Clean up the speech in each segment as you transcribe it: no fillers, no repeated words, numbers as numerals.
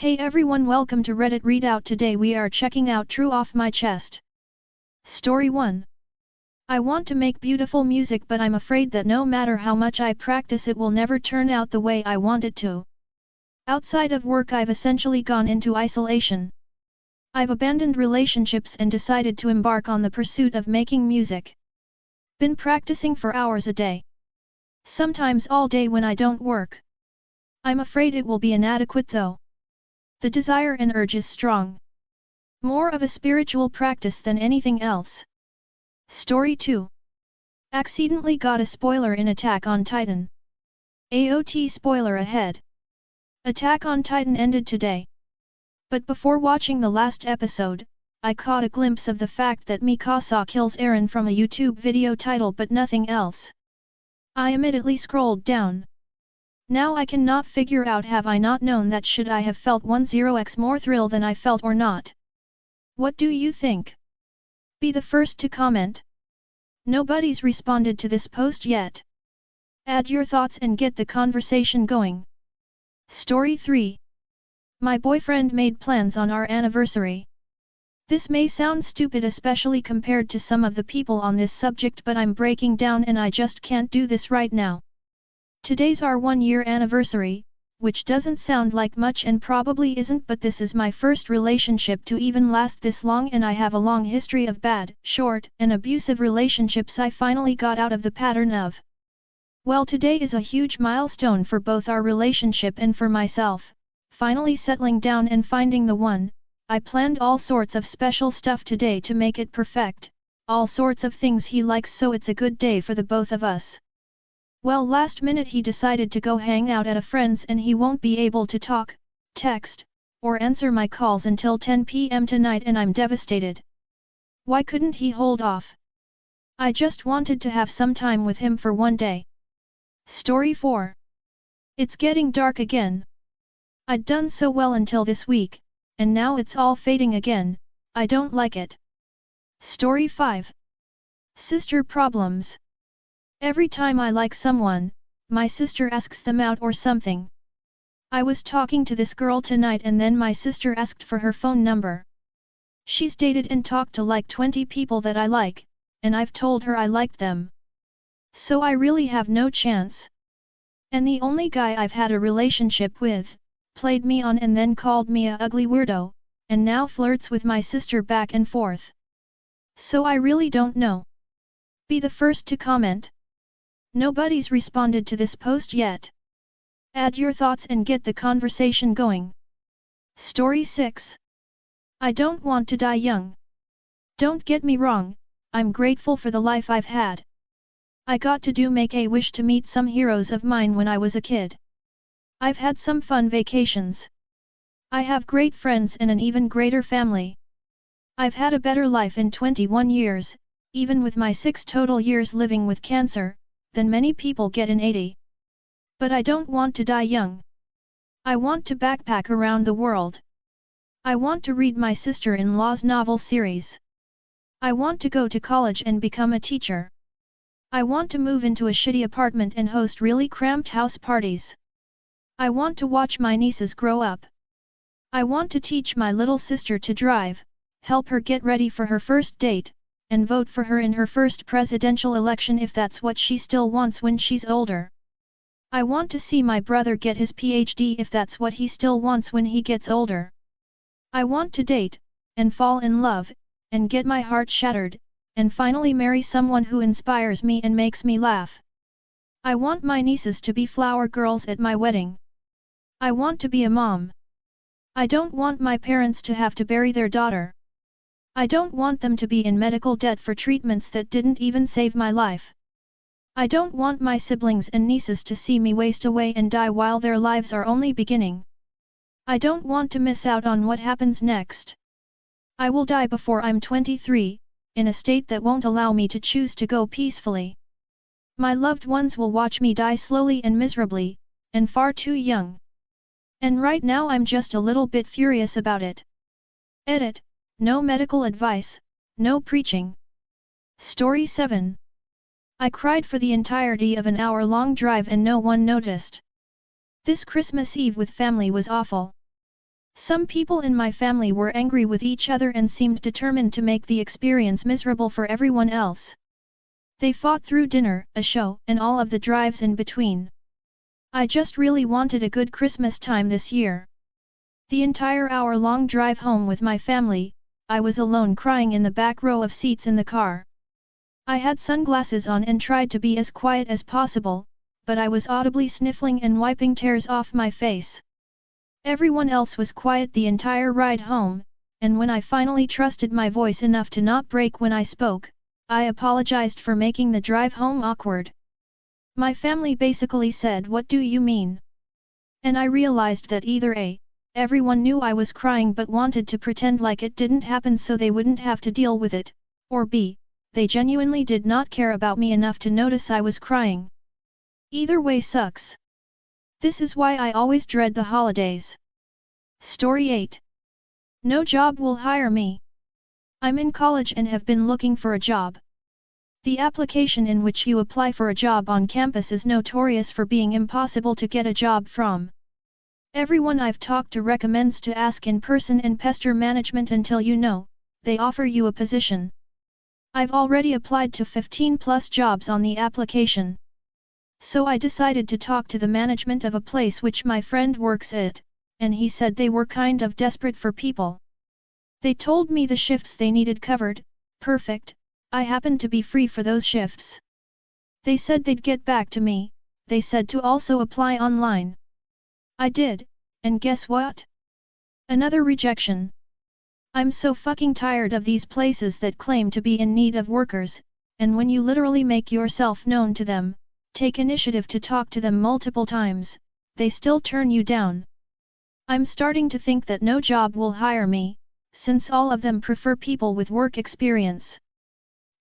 Hey everyone, welcome to Reddit Readout. Today we are checking out True Off My Chest. Story 1. I want to make beautiful music, but I'm afraid that no matter how much I practice it will never turn out the way I want it to. Outside of work I've essentially gone into isolation. I've abandoned relationships and decided to embark on the pursuit of making music. Been practicing for hours a day. Sometimes all day when I don't work. I'm afraid it will be inadequate though. The desire and urge is strong. More of a spiritual practice than anything else. Story 2. Accidentally got a spoiler in Attack on Titan. AOT spoiler ahead. Attack on Titan ended today. But before watching the last episode, I caught a glimpse of the fact that Mikasa kills Eren from a YouTube video title but nothing else. I immediately scrolled down. Now I cannot figure out, have I not known that, should I have felt 10x more thrill than I felt or not? What do you think? Be the first to comment. Nobody's responded to this post yet. Add your thoughts and get the conversation going. Story 3. My boyfriend made plans on our anniversary. This may sound stupid, especially compared to some of the people on this subject, but I'm breaking down and I just can't do this right now. Today's our 1-year anniversary, which doesn't sound like much and probably isn't, but this is my first relationship to even last this long, and I have a long history of bad, short, and abusive relationships I finally got out of the pattern of. Well, today is a huge milestone for both our relationship and for myself, finally settling down and finding the one. I planned all sorts of special stuff today to make it perfect, all sorts of things he likes, so it's a good day for the both of us. Well, last minute he decided to go hang out at a friend's and he won't be able to talk, text, or answer my calls until 10 p.m. tonight, and I'm devastated. Why couldn't he hold off? I just wanted to have some time with him for one day. Story 4. It's getting dark again. I'd done so well until this week, and now it's all fading again. I don't like it. Story 5. Sister problems. Every time I like someone, my sister asks them out or something. I was talking to this girl tonight and then my sister asked for her phone number. She's dated and talked to like 20 people that I like, and I've told her I liked them. So I really have no chance. And the only guy I've had a relationship with, played me on and then called me a ugly weirdo, and now flirts with my sister back and forth. So I really don't know. Be the first to comment. Nobody's responded to this post yet. Add your thoughts and get the conversation going. Story 6. I don't want to die young. Don't get me wrong, I'm grateful for the life I've had. I got to make a wish to meet some heroes of mine when I was a kid. I've had some fun vacations. I have great friends and an even greater family. I've had a better life in 21 years, even with my 6 total years living with cancer, than many people get in 80. But I don't want to die young. I want to backpack around the world. I want to read my sister-in-law's novel series. I want to go to college and become a teacher. I want to move into a shitty apartment and host really cramped house parties. I want to watch my nieces grow up. I want to teach my little sister to drive, help her get ready for her first date, and vote for her in her first presidential election if that's what she still wants when she's older. I want to see my brother get his PhD if that's what he still wants when he gets older. I want to date, and fall in love, and get my heart shattered, and finally marry someone who inspires me and makes me laugh. I want my nieces to be flower girls at my wedding. I want to be a mom. I don't want my parents to have to bury their daughter. I don't want them to be in medical debt for treatments that didn't even save my life. I don't want my siblings and nieces to see me waste away and die while their lives are only beginning. I don't want to miss out on what happens next. I will die before I'm 23, in a state that won't allow me to choose to go peacefully. My loved ones will watch me die slowly and miserably, and far too young. And right now I'm just a little bit furious about it. Edit. No medical advice, no preaching. Story 7. I cried for the entirety of an hour-long drive and no one noticed. This Christmas Eve with family was awful. Some people in my family were angry with each other and seemed determined to make the experience miserable for everyone else. They fought through dinner, a show, and all of the drives in between. I just really wanted a good Christmas time this year. The entire hour-long drive home with my family, I was alone crying in the back row of seats in the car. I had sunglasses on and tried to be as quiet as possible, but I was audibly sniffling and wiping tears off my face. Everyone else was quiet the entire ride home, and when I finally trusted my voice enough to not break when I spoke, I apologized for making the drive home awkward. My family basically said, "What do you mean?" And I realized that either A, everyone knew I was crying but wanted to pretend like it didn't happen so they wouldn't have to deal with it, or B, they genuinely did not care about me enough to notice I was crying. Either way sucks. This is why I always dread the holidays. Story 8. No job will hire me. I'm in college and have been looking for a job. The application in which you apply for a job on campus is notorious for being impossible to get a job from. Everyone I've talked to recommends to ask in person and pester management until they offer you a position. I've already applied to 15+ jobs on the application. So I decided to talk to the management of a place which my friend works at, and he said they were kind of desperate for people. They told me the shifts they needed covered. Perfect, I happened to be free for those shifts. They said they'd get back to me. They said to also apply online. I did, and guess what? Another rejection. I'm so fucking tired of these places that claim to be in need of workers, and when you literally make yourself known to them, take initiative to talk to them multiple times, they still turn you down. I'm starting to think that no job will hire me, since all of them prefer people with work experience.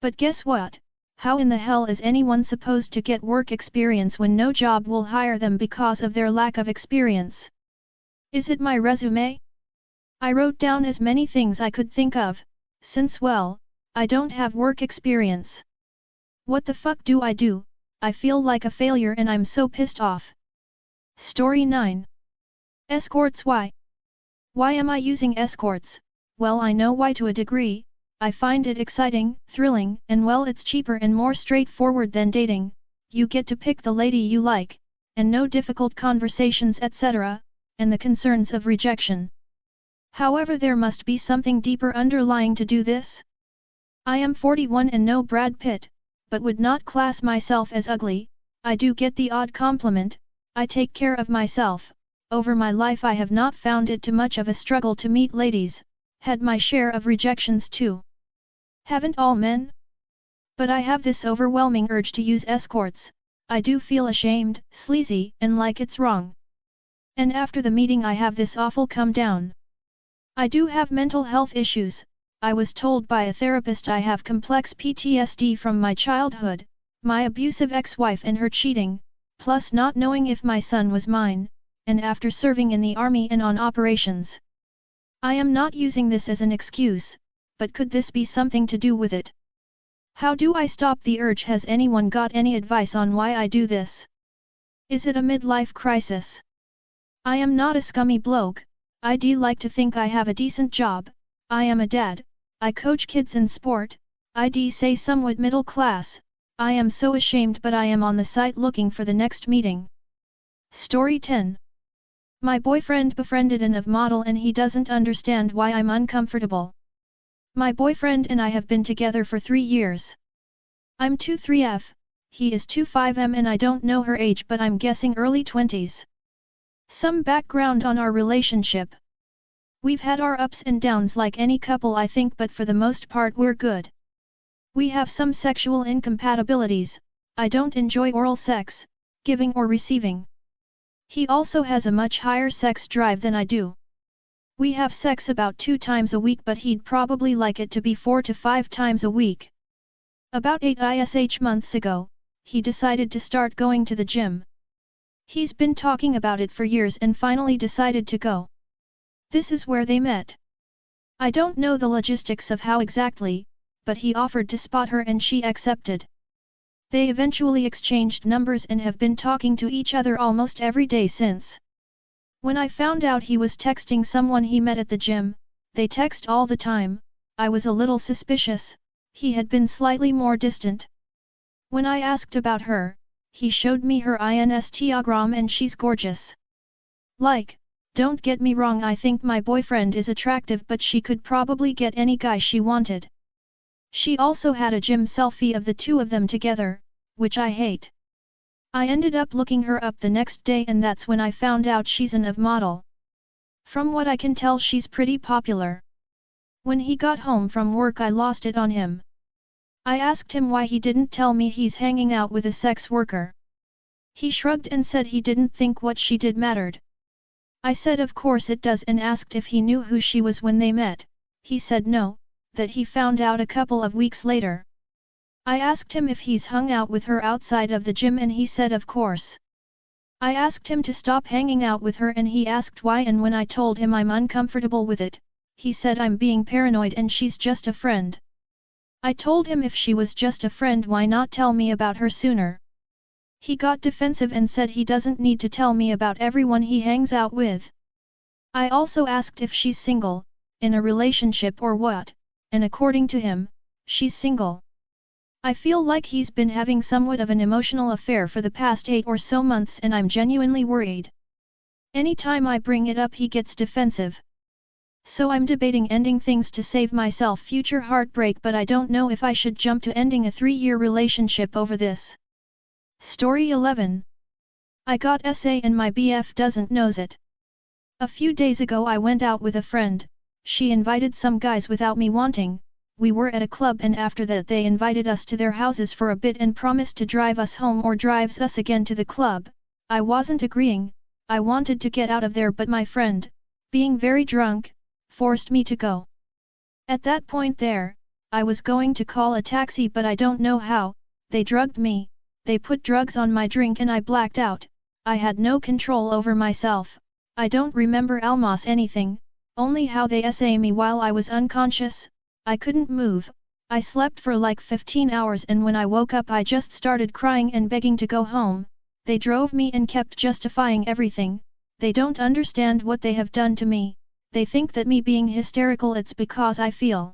But guess what? How in the hell is anyone supposed to get work experience when no job will hire them because of their lack of experience? Is it my resume? I wrote down as many things I could think of, since I don't have work experience. What the fuck do? I feel like a failure and I'm so pissed off. Story 9. Escorts. Why? Why am I using escorts? Well, I know why to a degree. I find it exciting, thrilling, and it's cheaper and more straightforward than dating. You get to pick the lady you like, and no difficult conversations etc., and the concerns of rejection. However, there must be something deeper underlying to do this. I am 41 and no Brad Pitt, but would not class myself as ugly. I do get the odd compliment. I take care of myself. Over my life I have not found it too much of a struggle to meet ladies. Had my share of rejections too. Haven't all men? But I have this overwhelming urge to use escorts. I do feel ashamed, sleazy, and like it's wrong. And after the meeting I have this awful come down. I do have mental health issues. I was told by a therapist I have complex PTSD from my childhood, my abusive ex-wife and her cheating, plus not knowing if my son was mine, and after serving in the army and on operations. I am not using this as an excuse, but could this be something to do with it? How do I stop the urge? Has anyone got any advice on why I do this? Is it a midlife crisis? I am not a scummy bloke. I'd like to think I have a decent job. I am a dad. I coach kids in sport. I'd say somewhat middle class. I am so ashamed, but I am on the site looking for the next meeting. Story 10. My boyfriend befriended an of model and he doesn't understand why I'm uncomfortable. My boyfriend and I have been together for 3 years. I'm 23F, he is 25M and I don't know her age but I'm guessing early 20s. Some background on our relationship. We've had our ups and downs like any couple I think, but for the most part we're good. We have some sexual incompatibilities. I don't enjoy oral sex, giving or receiving. He also has a much higher sex drive than I do. We have sex about 2 times a week but he'd probably like it to be 4 to 5 times a week. About 8 months ago, he decided to start going to the gym. He's been talking about it for years and finally decided to go. This is where they met. I don't know the logistics of how exactly, but he offered to spot her and she accepted. They eventually exchanged numbers and have been talking to each other almost every day since. When I found out he was texting someone he met at the gym, they text all the time, I was a little suspicious. He had been slightly more distant. When I asked about her, he showed me her Instagram and she's gorgeous. Like, don't get me wrong, I think my boyfriend is attractive, but she could probably get any guy she wanted. She also had a gym selfie of the two of them together, which I hate. I ended up looking her up the next day and that's when I found out she's an of model. From what I can tell, she's pretty popular. When he got home from work, I lost it on him. I asked him why he didn't tell me he's hanging out with a sex worker. He shrugged and said he didn't think what she did mattered. I said of course it does and asked if he knew who she was when they met. He said no, that he found out a couple of weeks later. I asked him if he's hung out with her outside of the gym and he said of course. I asked him to stop hanging out with her and he asked why, and when I told him I'm uncomfortable with it, he said I'm being paranoid and she's just a friend. I told him if she was just a friend, why not tell me about her sooner? He got defensive and said he doesn't need to tell me about everyone he hangs out with. I also asked if she's single, in a relationship or what, and according to him, she's single. I feel like he's been having somewhat of an emotional affair for the past 8 or so months and I'm genuinely worried. Anytime I bring it up he gets defensive. So I'm debating ending things to save myself future heartbreak, but I don't know if I should jump to ending a 3-year relationship over this. Story 11. I got SA and my BF doesn't knows it. A few days ago I went out with a friend. She invited some guys without me wanting. We were at a club and after that they invited us to their houses for a bit and promised to drive us home or drives us again to the club. I wasn't agreeing. I wanted to get out of there, but my friend, being very drunk, forced me to go. At that point there, I was going to call a taxi but I don't know how. They drugged me, they put drugs on my drink and I blacked out. I had no control over myself. I don't remember almost anything, only how they SA me while I was unconscious. I couldn't move. I slept for like 15 hours and when I woke up I just started crying and begging to go home. They drove me and kept justifying everything. They don't understand what they have done to me. They think that me being hysterical it's because I feel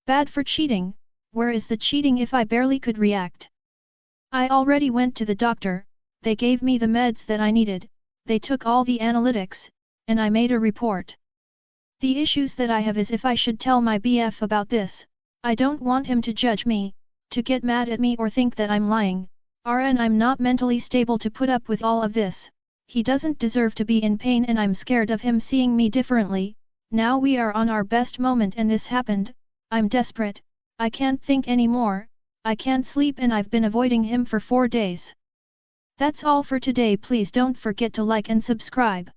bad for cheating. Where is the cheating if I barely could react? I already went to the doctor, they gave me the meds that I needed, they took all the analytics, and I made a report. The issues that I have is if I should tell my BF about this. I don't want him to judge me, to get mad at me or think that I'm lying. And I'm not mentally stable to put up with all of this. He doesn't deserve to be in pain and I'm scared of him seeing me differently. Now we are on our best moment and this happened. I'm desperate. I can't think anymore. I can't sleep and I've been avoiding him for 4 days. That's all for today. Please don't forget to like and subscribe.